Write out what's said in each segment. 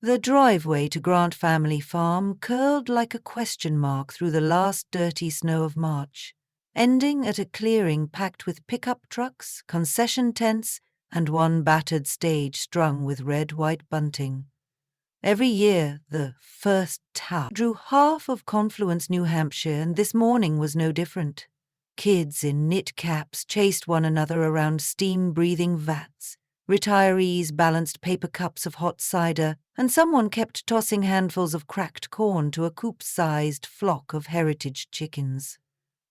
The driveway to Grant family farm curled like a question mark through the last dirty snow of March, ending at a clearing packed with pickup trucks, concession tents, and one battered stage strung with red-white bunting. Every year, the first tap drew half of Confluence, New Hampshire, and this morning was no different. Kids in knit caps chased one another around steam-breathing vats. Retirees balanced paper cups of hot cider, and someone kept tossing handfuls of cracked corn to a coop-sized flock of heritage chickens.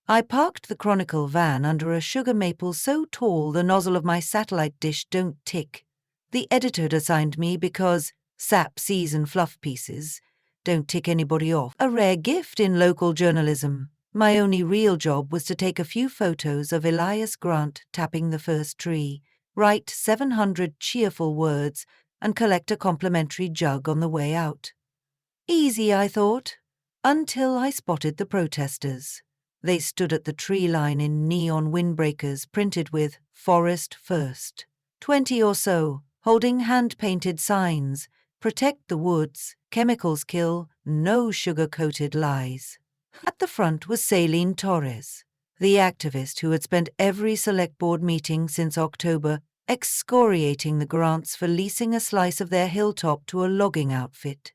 I parked the Chronicle van under a sugar maple so tall the nozzle of my satellite dish don't tick. The editor had assigned me because sap season fluff pieces don't tick anybody off, a rare gift in local journalism. My only real job was to take a few photos of Elias Grant tapping the first tree, write 700 cheerful words, and collect a complimentary jug on the way out. Easy, I thought, until I spotted the protesters. They stood at the tree line in neon windbreakers printed with "Forest First." 20 or so, holding hand-painted signs, "Protect the woods, chemicals kill, no sugar-coated lies." At the front was Celine Torres, the activist who had spent every select board meeting since October excoriating the Grants for leasing a slice of their hilltop to a logging outfit.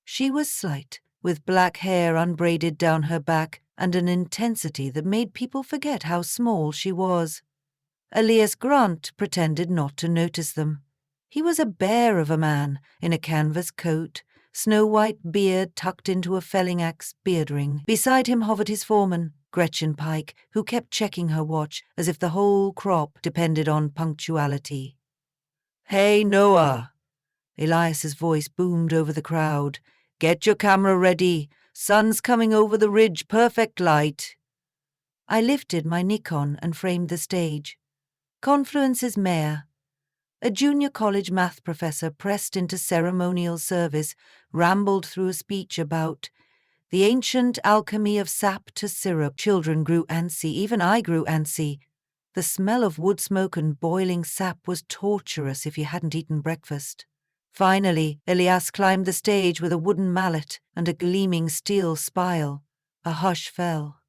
She was slight, with black hair unbraided down her back and an intensity that made people forget how small she was. Elias Grant pretended not to notice them. He was a bear of a man in a canvas coat, snow-white beard tucked into a felling-axe beard ring. Beside him hovered his foreman, Gretchen Pike, who kept checking her watch as if the whole crop depended on punctuality. "Hey, Noah!" Elias's voice boomed over the crowd. "Get your camera ready. Sun's coming over the ridge, perfect light." I lifted my Nikon and framed the stage. Confluence's mayor. A junior college math professor pressed into ceremonial service, rambled through a speech about the ancient alchemy of sap to syrup. Children grew antsy, even I grew antsy. The smell of wood smoke and boiling sap was torturous if you hadn't eaten breakfast. Finally, Elias climbed the stage with a wooden mallet and a gleaming steel spile. A hush fell.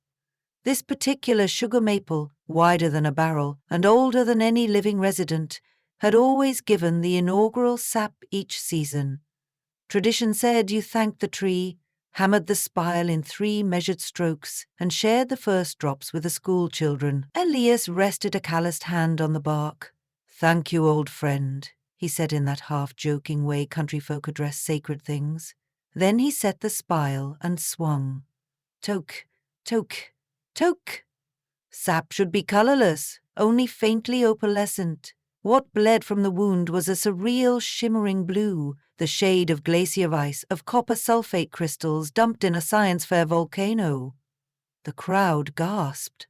This particular sugar maple, wider than a barrel and older than any living resident, had always given the inaugural sap each season. Tradition said you thanked the tree, hammered the spile in 3 measured strokes, and shared the first drops with the school children. Elias rested a calloused hand on the bark. "Thank you, old friend," he said in that half-joking way country folk address sacred things. Then he set the spile and swung. Toke, toke, toke. Sap should be colourless, only faintly opalescent. What bled from the wound was a surreal shimmering blue, the shade of glacier ice, of copper sulfate crystals dumped in a science fair volcano. The crowd gasped.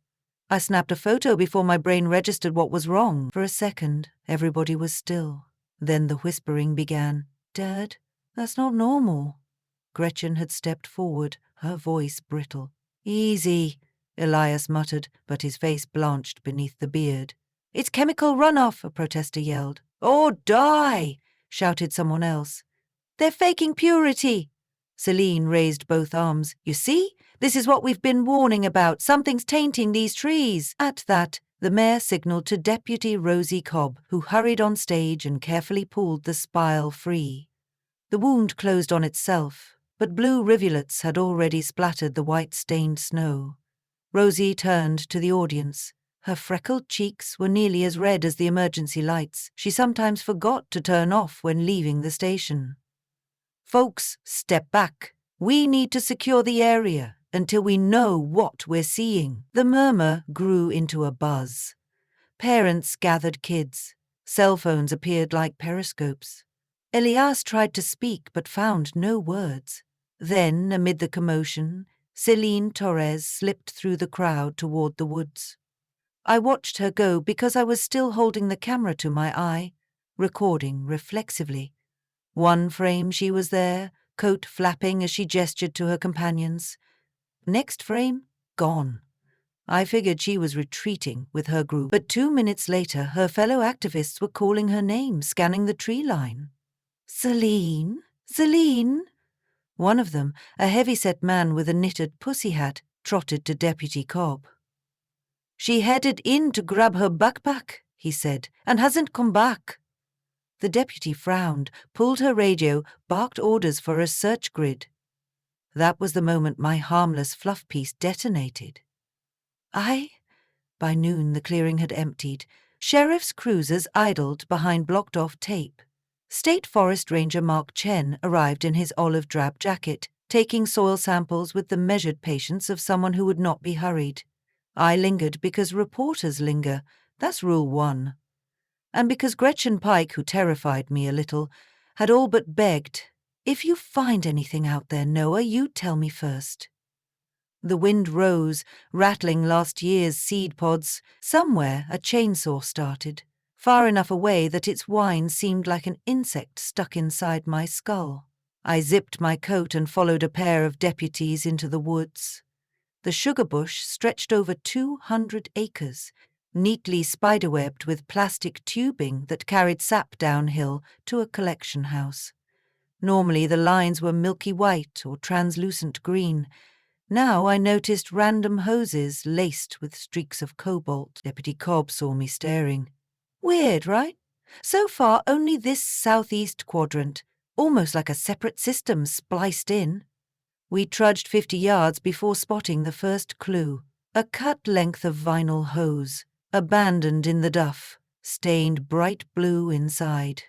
I snapped a photo before my brain registered what was wrong. For a second, everybody was still. Then the whispering began. "Dad, that's not normal." Gretchen had stepped forward, her voice brittle. "Easy," Elias muttered, but his face blanched beneath the beard. "It's chemical runoff," a protester yelled. "Or die," shouted someone else. "They're faking purity." Celine raised both arms. "You see? This is what we've been warning about. Something's tainting these trees." At that, the mayor signaled to Deputy Rosie Cobb, who hurried on stage and carefully pulled the spile free. The wound closed on itself, but blue rivulets had already splattered the white-stained snow. Rosie turned to the audience. Her freckled cheeks were nearly as red as the emergency lights she sometimes forgot to turn off when leaving the station. "Folks, step back. We need to secure the area until we know what we're seeing." The murmur grew into a buzz. Parents gathered kids. Cell phones appeared like periscopes. Elias tried to speak but found no words. Then, amid the commotion, Celine Torres slipped through the crowd toward the woods. I watched her go because I was still holding the camera to my eye, recording reflexively. One frame she was there, coat flapping as she gestured to her companions. Next frame, gone. I figured she was retreating with her group, but 2 minutes later her fellow activists were calling her name, scanning the tree line. "Celine? Celine?" One of them, a heavy-set man with a knitted pussy hat, trotted to Deputy Cobb. "She headed in to grab her backpack," he said, "and hasn't come back." The deputy frowned, pulled her radio, barked orders for a search grid. That was the moment my harmless fluff piece detonated. By noon the clearing had emptied. Sheriff's cruisers idled behind blocked-off tape. State Forest Ranger Mark Chen arrived in his olive-drab jacket, taking soil samples with the measured patience of someone who would not be hurried. I lingered because reporters linger. That's rule 1. And because Gretchen Pike, who terrified me a little, had all but begged, "If you find anything out there, Noah, you tell me first." The wind rose, rattling last year's seed pods. Somewhere a chainsaw started, far enough away that its whine seemed like an insect stuck inside my skull. I zipped my coat and followed a pair of deputies into the woods. The sugar bush stretched over 200 acres, neatly spiderwebbed with plastic tubing that carried sap downhill to a collection house. Normally the lines were milky white or translucent green. Now I noticed random hoses laced with streaks of cobalt. Deputy Cobb saw me staring. Weird, right? So far only this southeast quadrant, almost like a separate system spliced in. We trudged 50 yards before spotting the first clue. A cut length of vinyl hose, abandoned in the duff, stained bright blue inside.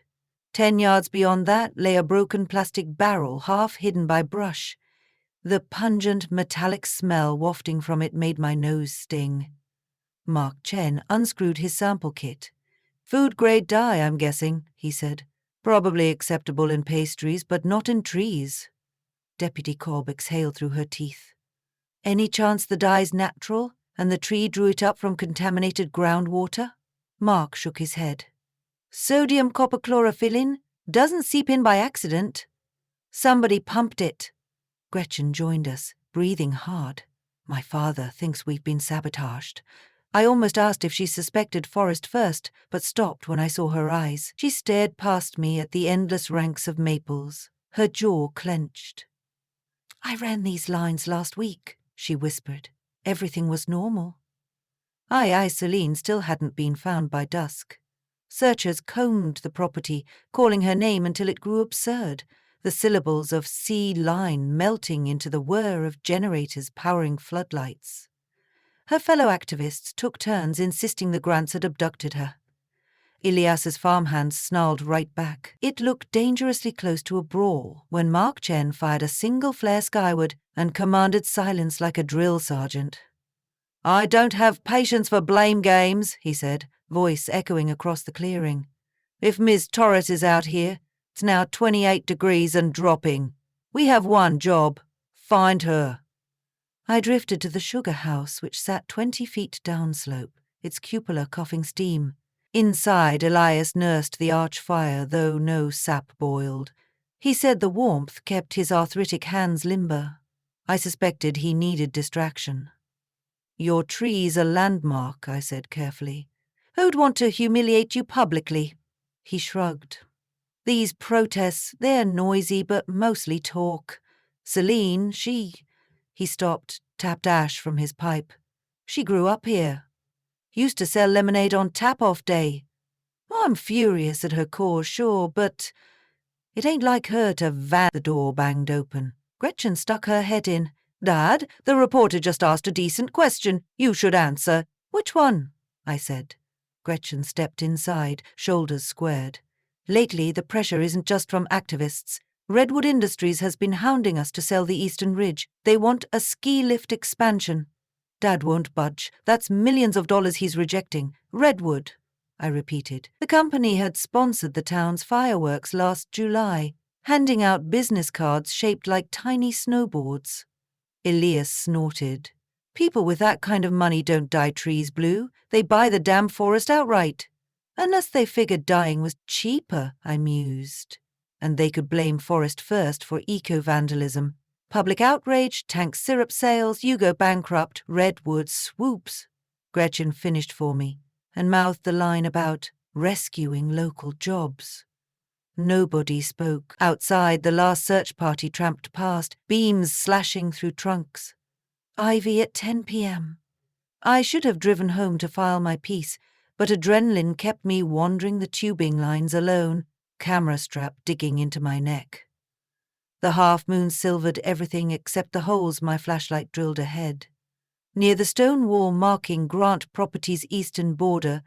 10 yards beyond that lay a broken plastic barrel half hidden by brush. The pungent metallic smell wafting from it made my nose sting. Mark Chen unscrewed his sample kit. "Food-grade dye, I'm guessing," he said. "Probably acceptable in pastries, but not in trees." Deputy Cobb exhaled through her teeth. "Any chance the dye's natural, and the tree drew it up from contaminated groundwater?" Mark shook his head. "Sodium copper chlorophyllin doesn't seep in by accident. Somebody pumped it." Gretchen joined us, breathing hard. "My father thinks we've been sabotaged." I almost asked if she suspected Forest first, but stopped when I saw her eyes. She stared past me at the endless ranks of maples, her jaw clenched. "I ran these lines last week," she whispered. "Everything was normal." Aye, Celine still hadn't been found by dusk. Searchers combed the property, calling her name until it grew absurd, the syllables of C-line melting into the whir of generators powering floodlights. Her fellow activists took turns insisting the Grants had abducted her. Ilias's farmhands snarled right back. It looked dangerously close to a brawl when Mark Chen fired a single flare skyward and commanded silence like a drill sergeant. "I don't have patience for blame games," he said, voice echoing across the clearing. "If Ms. Torres is out here, it's now 28 degrees and dropping. We have one job. Find her." I drifted to the sugar house, which sat 20 feet downslope, its cupola coughing steam. Inside, Elias nursed the arch fire, though no sap boiled. He said the warmth kept his arthritic hands limber. I suspected he needed distraction. "Your tree's a landmark," I said carefully. "Who'd want to humiliate you publicly?" He shrugged. "These protests, they're noisy but mostly talk. Celine, He stopped, tapped ash from his pipe. "She grew up here. Used to sell lemonade on tap-off day. I'm furious at her cause, sure, but it ain't like her to The door banged open. Gretchen stuck her head in. "Dad, the reporter just asked a decent question. You should answer." "Which one?" I said. Gretchen stepped inside, shoulders squared. "Lately, the pressure isn't just from activists. Redwood Industries has been hounding us to sell the Eastern Ridge. They want a ski lift expansion. Dad won't budge. That's millions of dollars he's rejecting. Redwood," I repeated. The company had sponsored the town's fireworks last July, handing out business cards shaped like tiny snowboards. Elias snorted. "People with that kind of money don't dye trees blue. They buy the damn forest outright." "Unless they figured dyeing was cheaper," I mused. "And they could blame Forest First for eco-vandalism. Public outrage, tank syrup sales, you go bankrupt, Redwood swoops. Gretchen finished for me and mouthed the line about rescuing local jobs. Nobody spoke. Outside, the last search party tramped past, beams slashing through trunks. Ivy at 10 p.m. I should have driven home to file my piece, but adrenaline kept me wandering the tubing lines alone, camera strap digging into my neck. The half-moon silvered everything except the holes my flashlight drilled ahead. Near the stone wall marking Grant Property's eastern border,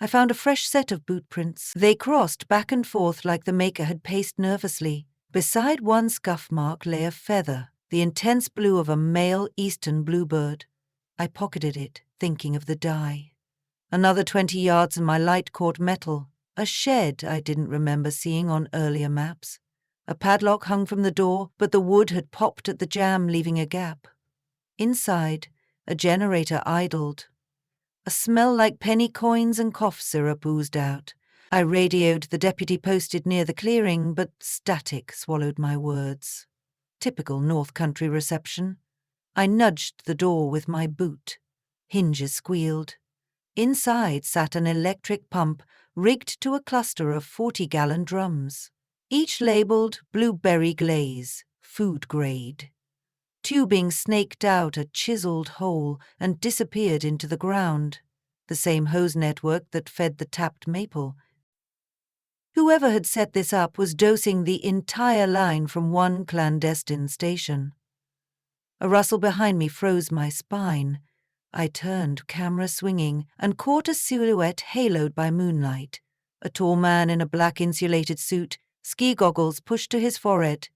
I found a fresh set of boot prints. They crossed back and forth like the maker had paced nervously. Beside one scuff mark lay a feather, the intense blue of a male eastern bluebird. I pocketed it, thinking of the dye. Another 20 yards and my light caught metal, a shed I didn't remember seeing on earlier maps. A padlock hung from the door, but the wood had popped at the jamb, leaving a gap. Inside, a generator idled. A smell like penny coins and cough syrup oozed out. I radioed the deputy posted near the clearing, but static swallowed my words. Typical North Country reception. I nudged the door with my boot. Hinges squealed. Inside sat an electric pump rigged to a cluster of 40-gallon drums, each labeled blueberry glaze, food grade. Tubing snaked out a chiseled hole and disappeared into the ground, the same hose network that fed the tapped maple. Whoever had set this up was dosing the entire line from one clandestine station. A rustle behind me froze my spine. I turned, camera swinging, and caught a silhouette haloed by moonlight. A tall man in a black insulated suit, ski goggles pushed to his forehead.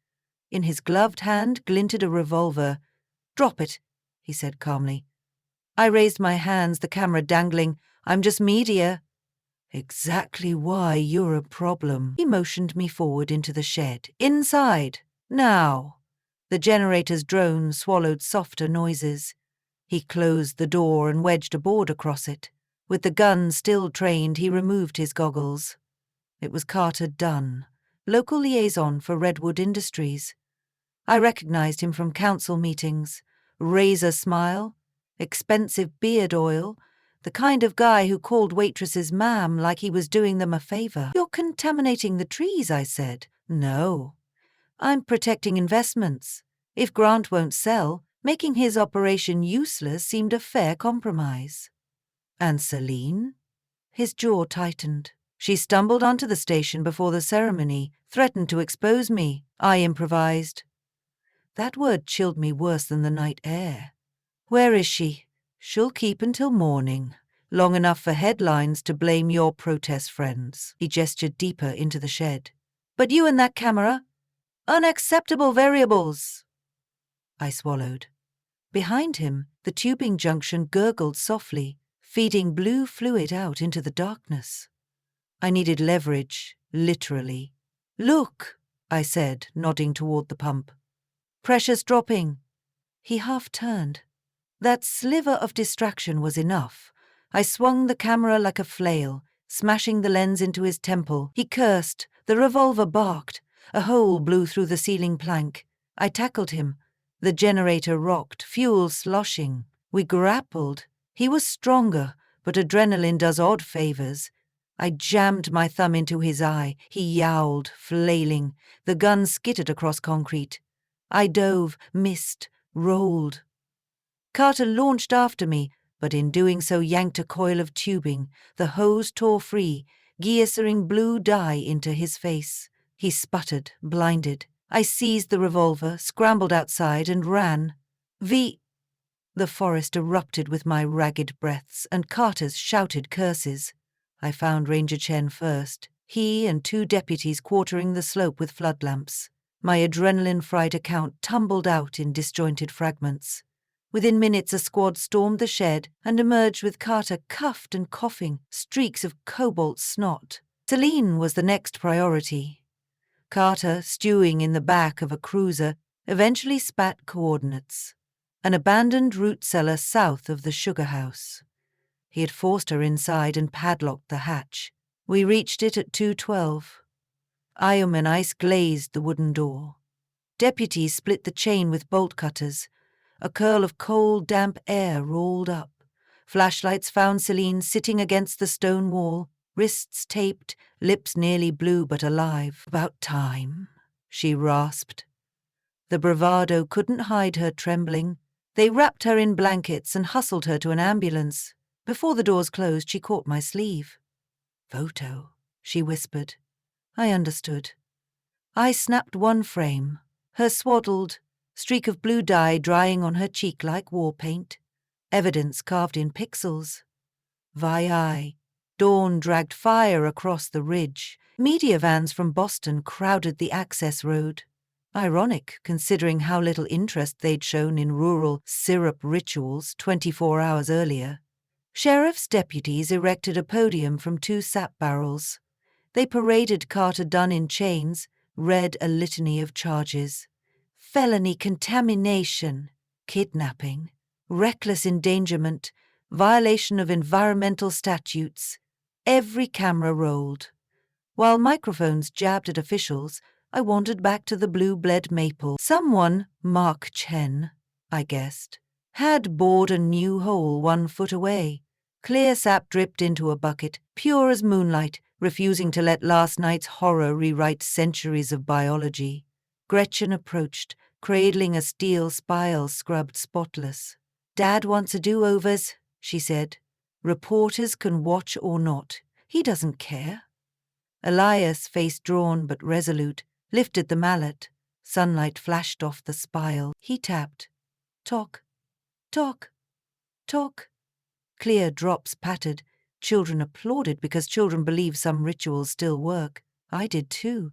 In his gloved hand glinted a revolver. "Drop it," he said calmly. I raised my hands, the camera dangling. "I'm just media." "Exactly why you're a problem." He motioned me forward into the shed. "Inside. Now." The generator's drone swallowed softer noises. He closed the door and wedged a board across it. With the gun still trained, he removed his goggles. It was Carter Dunn, local liaison for Redwood Industries. I recognized him from council meetings. Razor smile, expensive beard oil, the kind of guy who called waitresses ma'am like he was doing them a favor. "You're contaminating the trees," I said. "No. I'm protecting investments. If Grant won't sell, making his operation useless seemed a fair compromise." "And Celine?" His jaw tightened. "She stumbled onto the station before the ceremony, threatened to expose me. I improvised." That word chilled me worse than the night air. "Where is she?" "She'll keep until morning. Long enough for headlines to blame your protest friends." He gestured deeper into the shed. "But you and that camera? Unacceptable variables." I swallowed. Behind him, the tubing junction gurgled softly, feeding blue fluid out into the darkness. I needed leverage, literally. "Look," I said, nodding toward the pump. "Pressure's dropping." He half turned. That sliver of distraction was enough. I swung the camera like a flail, smashing the lens into his temple. He cursed. The revolver barked. A hole blew through the ceiling plank. I tackled him. The generator rocked, fuel sloshing. We grappled. He was stronger, but adrenaline does odd favors. I jammed my thumb into his eye. He yowled, flailing. The gun skittered across concrete. I dove, missed, rolled. Carter launched after me, but in doing so yanked a coil of tubing. The hose tore free, geyser-ing blue dye into his face. He sputtered, blinded. I seized the revolver, scrambled outside, and ran. The forest erupted with my ragged breaths, and Carter's shouted curses. I found Ranger Chen first, he and 2 deputies quartering the slope with floodlamps. My adrenaline-fried account tumbled out in disjointed fragments. Within minutes, a squad stormed the shed and emerged with Carter cuffed and coughing, streaks of cobalt snot. Celine was the next priority. Carter, stewing in the back of a cruiser, eventually spat coordinates. An abandoned root cellar south of the sugar house. He had forced her inside and padlocked the hatch. We reached it at 2:12. Ice glazed the wooden door. Deputies split the chain with bolt cutters. A curl of cold, damp air rolled up. Flashlights found Celine sitting against the stone wall, wrists taped, lips nearly blue but alive. "About time," she rasped. The bravado couldn't hide her trembling. They wrapped her in blankets and hustled her to an ambulance. Before the doors closed, she caught my sleeve. "Photo," she whispered. I understood. I snapped one frame, her swaddled, streak of blue dye drying on her cheek like war paint, evidence carved in pixels. Vi. Dawn dragged fire across the ridge. Media vans from Boston crowded the access road. Ironic, considering how little interest they'd shown in rural syrup rituals 24 hours earlier. Sheriff's deputies erected a podium from 2 sap barrels. They paraded Carter Dunn in chains, read a litany of charges. Felony contamination, kidnapping, reckless endangerment, violation of environmental statutes. Every camera rolled. While microphones jabbed at officials, I wandered back to the blue-bled maple. Someone, Mark Chen, I guessed, had bored a new hole 1 foot away. Clear sap dripped into a bucket, pure as moonlight, refusing to let last night's horror rewrite centuries of biology. Gretchen approached, cradling a steel spile scrubbed spotless. "Dad wants a do-overs," she said. "Reporters can watch or not. He doesn't care." Elias, face drawn but resolute, lifted the mallet. Sunlight flashed off the spile. He tapped. "Talk, talk, talk." Clear drops pattered. Children applauded because children believe some rituals still work. I did too.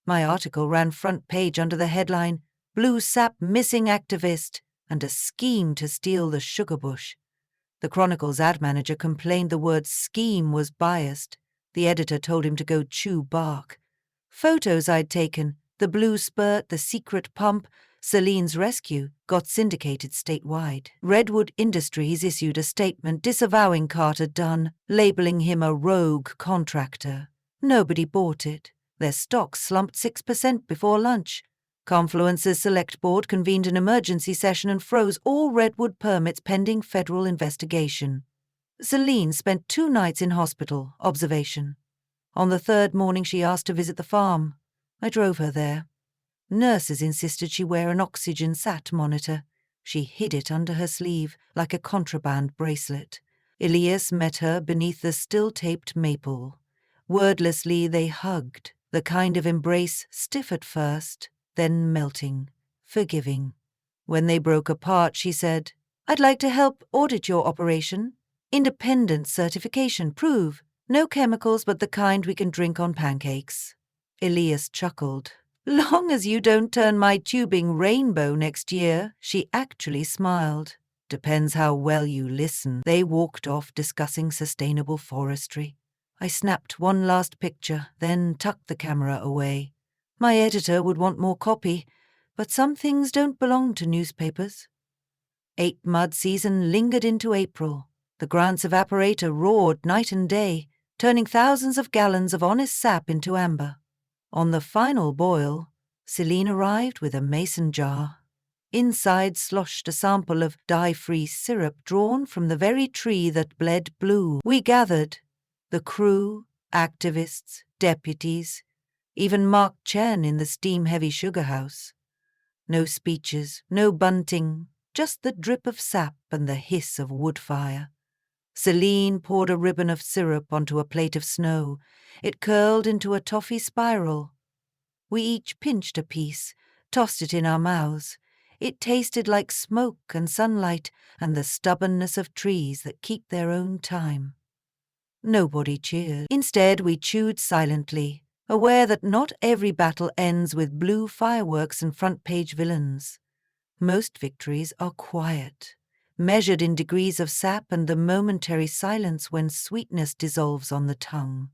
My article ran front page under the headline, "Blue Sap Missing Activist," and a scheme to steal the sugar bush. The Chronicle's ad manager complained the word scheme was biased. The editor told him to go chew bark. Photos I'd taken, the blue spurt, the secret pump, Celine's rescue, got syndicated statewide. Redwood Industries issued a statement disavowing Carter Dunn, labeling him a rogue contractor. Nobody bought it. Their stock slumped 6% before lunch. Confluence's select board convened an emergency session and froze all Redwood permits pending federal investigation. Celine spent 2 nights in hospital, observation. On the 3rd morning she asked to visit the farm. I drove her there. Nurses insisted she wear an oxygen sat monitor. She hid it under her sleeve, like a contraband bracelet. Elias met her beneath the still-taped maple. Wordlessly they hugged, the kind of embrace stiff at first, then melting, forgiving. When they broke apart, she said, "I'd like to help audit your operation. Independent certification, prove. No chemicals but the kind we can drink on pancakes." Elias chuckled. "Long as you don't turn my tubing rainbow next year." She actually smiled. "Depends how well you listen." They walked off discussing sustainable forestry. I snapped one last picture, then tucked the camera away. My editor would want more copy, but some things don't belong to newspapers. 8 mud season lingered into April. The Grant's evaporator roared night and day, turning thousands of gallons of honest sap into amber. On the final boil, Celine arrived with a mason jar. Inside sloshed a sample of dye-free syrup drawn from the very tree that bled blue. We gathered, the crew, activists, deputies, even Mark Chen in the steam-heavy sugar house. No speeches, no bunting, just the drip of sap and the hiss of wood fire. Celine poured a ribbon of syrup onto a plate of snow. It curled into a toffee spiral. We each pinched a piece, tossed it in our mouths. It tasted like smoke and sunlight and the stubbornness of trees that keep their own time. Nobody cheered. Instead, we chewed silently, aware that not every battle ends with blue fireworks and front-page villains. Most victories are quiet, measured in degrees of sap and the momentary silence when sweetness dissolves on the tongue.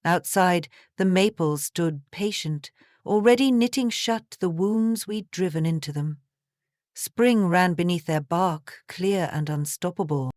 Outside, the maples stood patient, already knitting shut the wounds we'd driven into them. Spring ran beneath their bark, clear and unstoppable.